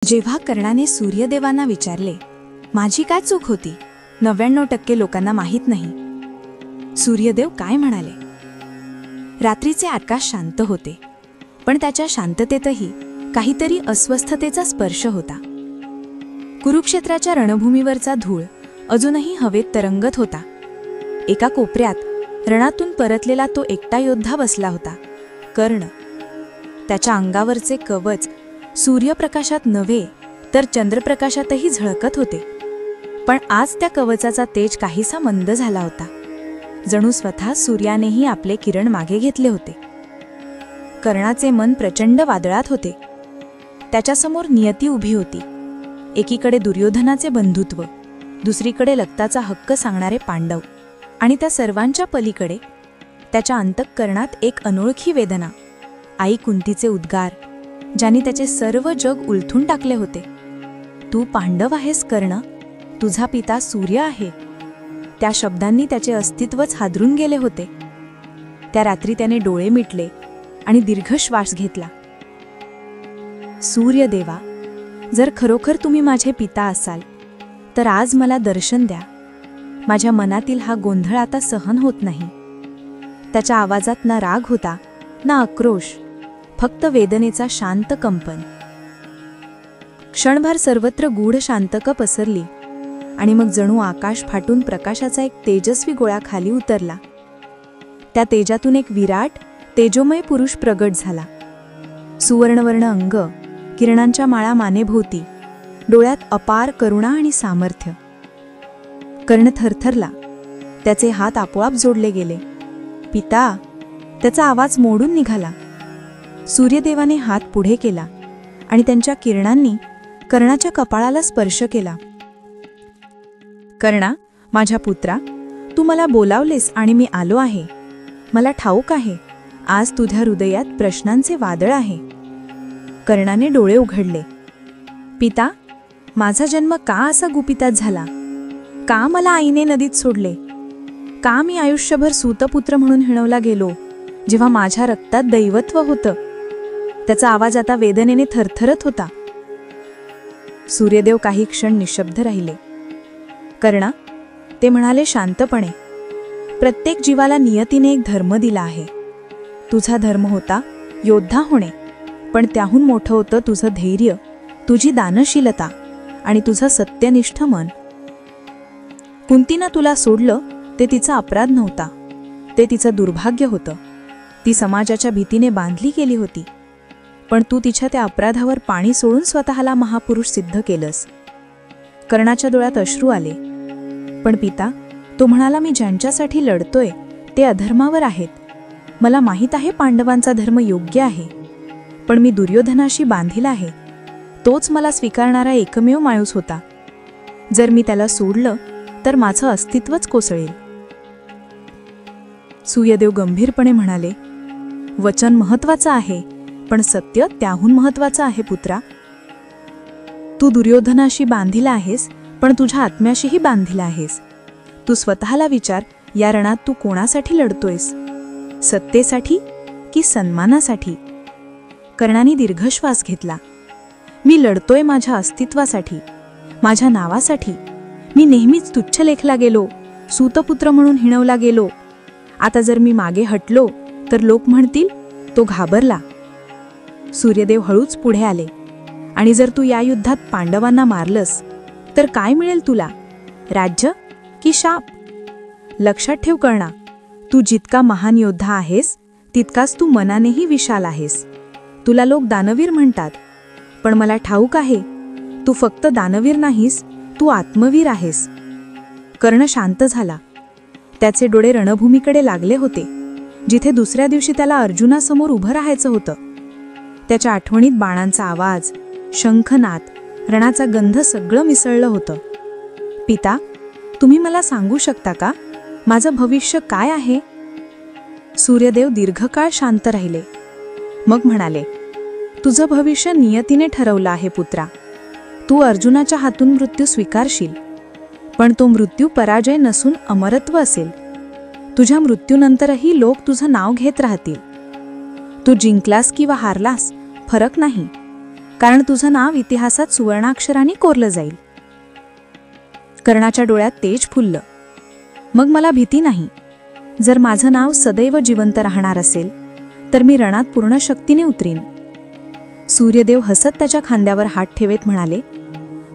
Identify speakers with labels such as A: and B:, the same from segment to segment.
A: जेव्हा कर्णाने सूर्यदेवांना विचारले, माझी काय चूक होती, 99% लोकांना माहीत नाही, सूर्यदेव काय म्हणाले? रात्रीचे आकाश शांत होते, पण त्याच्या शांततेतही काहीतरी अस्वस्थतेचा स्पर्श होता. कुरुक्षेत्राच्या रणभूमीवरचा धूळ अजूनही हवेत तरंगत होता. एका कोपऱ्यात रणातून परतलेला तो एकटा योद्धा बसला होता, कर्ण. त्याच्या अंगावरचे कवच सूर्यप्रकाशात नव्हे तर चंद्रप्रकाशातही झळकत होते. पण आज त्या कवचाचा तेज काहीसा मंद झाला होता, जणू स्वतः सूर्यानेही आपले किरण मागे घेतले होते. कर्णाचे मन प्रचंड वादळात होते. त्याच्यासमोर नियती उभी होती. एकीकडे दुर्योधनाचे बंधुत्व, दुसरीकडे लक्ताचा हक्क सांगणारे पांडव, आणि त्या सर्वांच्या पलीकडे त्याच्या अंतःकरणात एक अनोळखी वेदना, आई कुंतीचे उद्गार, ज्याने त्याचे सर्व जग उलथून टाकले होते. तू पांडव आहेस कर्ण, तुझा पिता सूर्य आहे. त्या शब्दांनी त्याचे अस्तित्वच हादरून गेले होते. त्या रात्री त्याने डोळे मिटले आणि दीर्घ श्वास घेतला. सूर्यदेवा, जर खरोखर तुम्ही माझे पिता असाल तर आज मला दर्शन द्या. माझ्या मनातील हा गोंधळ आता सहन होत नाही. त्याच्या आवाजात ना राग होता ना आक्रोश, फक्त वेदनेचा शांत कंपन. क्षणभर सर्वत्र गूढ शांतता पसरली आणि मग जणू आकाश फाटून प्रकाशाचा एक तेजस्वी गोळा खाली उतरला. त्या तेजातून एक विराट तेजोमय पुरुष प्रगट झाला. सुवर्णवर्ण अंग, किरणांच्या माळा मानेभोवती, डोळ्यात अपार करुणा आणि सामर्थ्य. कर्ण थरथरला. त्याचे हात आपोआप जोडले गेले. पिता, त्याचा आवाज मोडून निघाला. सूर्यदेवाने हात पुढे केला आणि त्यांच्या किरणांनी कर्णाच्या कपाळाला स्पर्श केला. कर्णा, माझ्या पुत्रा, तू मला बोलावलेस आणि मी आलो आहे. मला ठाऊक आहे, आज तुझ्या हृदयात प्रश्नांचे वादळ आहे. कर्णाने डोळे उघडले. पिता, माझा जन्म का असा गुपितात झाला? का मला आईने नदीत सोडले? का मी आयुष्यभर सूतपुत्र म्हणून हिणवला गेलो, जेव्हा माझ्या रक्तात दैवत्व होतं? त्याचा आवाज आता वेदनेने थरथरत होता. सूर्यदेव काही क्षण निशब्द राहिले. कर्णा, ते म्हणाले शांतपणे, प्रत्येक जीवाला नियतीने एक धर्म दिला आहे. तुझा धर्म होता योद्धा होणे, पण त्याहून मोठं होतं तुझं धैर्य, तुझी दानशीलता आणि तुझं सत्यनिष्ठ मन. कुंतीनं तुला सोडलं ते तिचा अपराध नव्हता, ते तिचं दुर्भाग्य होतं. ती समाजाच्या भीतीने बांधली गेली होती, पण तू तिच्या त्या अपराधावर पाणी सोडून स्वतःला महापुरुष सिद्ध केलंस. कर्णाच्या डोळ्यात अश्रू आले. पण पिता, तो म्हणाला, मी ज्यांच्यासाठी लढतोय ते अधर्मावर आहेत. मला माहीत आहे पांडवांचा धर्म योग्य आहे, पण मी दुर्योधनाशी बांधील आहे. तोच मला स्वीकारणारा एकमेव माणूस होता. जर मी त्याला सोडलं तर माझं अस्तित्वच कोसळेल. सूर्यदेव गंभीरपणे म्हणाले, वचन महत्वाचं आहे, पण सत्य त्याहून महत्वाचं आहे पुत्रा. तू दुर्योधनाशी बांधीला आहेस, पण तुझ्या आत्म्याशीही बांधीला आहेस. तू स्वतःला विचार, या रणात तू कोणासाठी लढतोयस? सत्तेसाठी की सन्मानासाठी? कर्णाने दीर्घ श्वास घेतला. मी लढतोय माझ्या अस्तित्वासाठी, माझ्या नावासाठी. मी नेहमीच तुच्छ लेखला गेलो, सूतपुत्र म्हणून हिणवला गेलो. आता जर मी मागे हटलो तर लोक म्हणतील, तो घाबरला. सूर्यदेव हळूच पुढे आले. आणि जर तू या युद्धात पांडवांना मारलंस तर काय मिळेल तुला? राज्य की शाप? लक्षात ठेव कर्णा, तू जितका महान योद्धा आहेस तितकाच तू मनानेही विशाल आहेस. तुला लोक दानवीर म्हणतात, पण मला ठाऊक आहे, तू फक्त दानवीर नाहीस, तू आत्मवीर आहेस. कर्ण शांत झाला. त्याचे डोळे रणभूमीकडे लागले होते, जिथे दुसऱ्या दिवशी त्याला अर्जुनासमोर उभं राहायचं होतं. त्याच्या आठवणीत बाणांचा आवाज, शंखनाद, रणाचा गंध सगळं मिसळलं होतं. पिता, तुम्ही मला सांगू शकता का, माझं भविष्य काय आहे? सूर्यदेव दीर्घकाळ शांत राहिले. मग म्हणाले, तुझं भविष्य नियतीने ठरवलं आहे पुत्रा. तू अर्जुनाच्या हातून मृत्यू स्वीकारशील, पण तो मृत्यू पराजय नसून अमरत्व असेल. तुझ्या मृत्यूनंतरही लोक तुझं नाव घेत राहतील. तू जिंकलास किंवा हारलास फरक नाही, कारण तुझं नाव इतिहासात सुवर्णाक्षरांनी कोरलं जाईल. कर्णाच्या डोळ्यात तेज फुललं. मग मला भीती नाही. जर माझं नाव सदैव जिवंत राहणार असेल तर मी रणात पूर्ण शक्तीने उतरीन. सूर्यदेव हसत त्याच्या खांद्यावर हात ठेवत म्हणाले,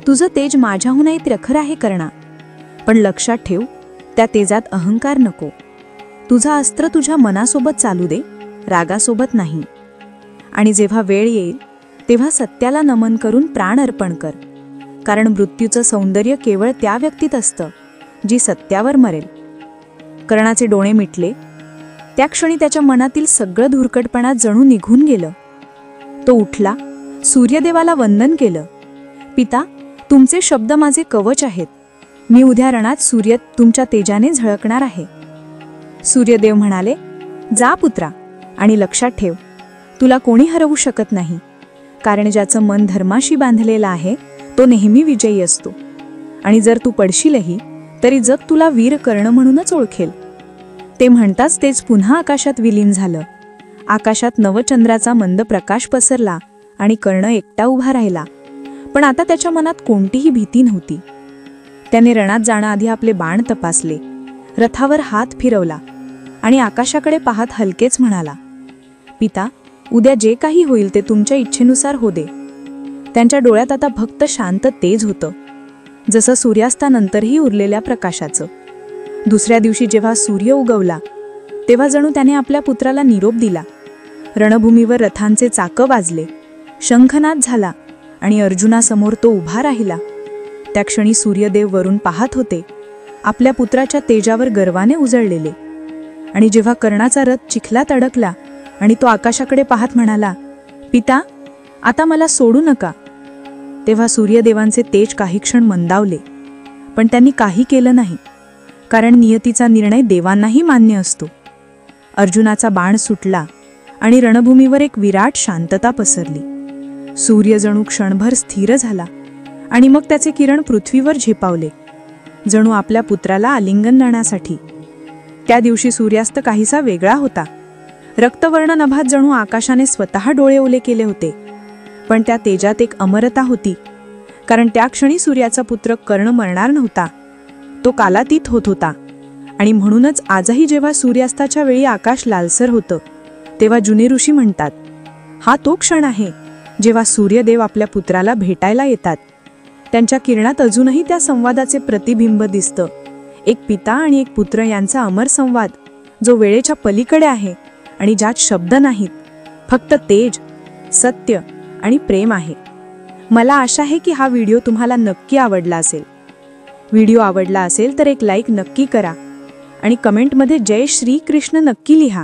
A: तुझं तेज माझ्याहूनही प्रखर आहे कर्णा, पण लक्षात ठेव, त्या तेजात अहंकार नको. तुझा अस्त्र तुझ्या मनासोबत चालू दे, रागासोबत नाही. आणि जेव्हा वेळ येईल तेव्हा सत्याला नमन करून प्राण अर्पण कर, कारण मृत्यूचं सौंदर्य केवळ त्या व्यक्तीत असतं जी सत्यावर मरेल. कर्णाचे डोळे मिटले. त्या क्षणी त्याच्या मनातील सगळं धुरकटपणा जणू निघून गेलं. तो उठला, सूर्यदेवाला वंदन केलं. पिता, तुमचे शब्द माझे कवच आहेत. मी उद्या रणात सूर्य तुमच्या तेजाने झळकणार आहे. सूर्यदेव म्हणाले, जा पुत्रा, आणि लक्षात ठेव, तुला कोणी हरवू शकत नाही, कारण ज्याचं मन धर्माशी बांधलेलं आहे तो नेहमी विजयी असतो. आणि जर तू पडशीलही तरी जग तुला वीर कर्ण म्हणूनच ओळखेल. ते म्हणताच तेच पुन्हा आकाशात विलीन झालं. आकाशात नवचंद्राचा मंद प्रकाश पसरला आणि कर्ण एकटा उभा राहिला. पण आता त्याच्या मनात कोणतीही भीती नव्हती. त्याने रणात जाण्याआधी आपले बाण तपासले, रथावर हात फिरवला आणि आकाशाकडे पाहत हलकेच म्हणाला, पिता, उद्या जे काही होईल ते तुमच्या इच्छेनुसार हो दे. त्यांच्या डोळ्यात आता फक्त शांत तेज होतं, जसं सूर्यास्तानंतरही उरलेल्या प्रकाशाचं. दुसऱ्या दिवशी जेव्हा सूर्य उगवला तेव्हा जणू त्याने आपल्या पुत्राला निरोप दिला. रणभूमीवर रथांचे चाकं वाजले, शंखनाद झाला आणि अर्जुनासमोर तो उभा राहिला. त्या क्षणी सूर्यदेव वरून पाहत होते, आपल्या पुत्राच्या तेजावर गर्वाने उजळलेले. आणि जेव्हा कर्णाचा रथ चिखलात अडकला आणि तो आकाशाकडे पाहत म्हणाला, पिता, आता मला सोडू नका, तेव्हा सूर्यदेवांचे तेज काही क्षण मंदावले. पण त्यांनी काही केलं नाही, कारण नियतीचा निर्णय देवांनाही मान्य असतो. अर्जुनाचा बाण सुटला आणि रणभूमीवर एक विराट शांतता पसरली. सूर्य जणू क्षणभर स्थिर झाला आणि मग त्याचे किरण पृथ्वीवर झेपावले, जणू आपल्या पुत्राला आलिंगन देण्यासाठी. त्या दिवशी सूर्यास्त काहीसा वेगळा होता. रक्तवर्ण नभात जणू आकाशाने स्वतः डोळे ओले केले होते. पण त्या तेजात एक अमरता होती, कारण त्या क्षणी सूर्याचा पुत्र कर्ण मरणार नव्हता, तो कालातीत होत होता. आणि म्हणूनच आजही जेव्हा सूर्यास्ताच्या वेळी आकाश लालसर होतं तेव्हा जुने ऋषी म्हणतात, हा तो क्षण आहे जेव्हा सूर्यदेव आपल्या पुत्राला भेटायला येतात. त्यांच्या किरणात अजूनही त्या संवादाचे प्रतिबिंब दिसतं, एक पिता आणि एक पुत्र यांचा अमर संवाद, जो वेळेच्या पलीकडे आहे आणि ज्यात शब्द नाहीत, फक्त तेज, सत्य आणि प्रेम आहे. मला आशा आहे की हा व्हिडिओ तुम्हाला नक्की आवडला असेल. व्हिडिओ आवडला असेल तर एक लाईक नक्की करा आणि कमेंटमध्ये जय श्री कृष्ण नक्की लिहा.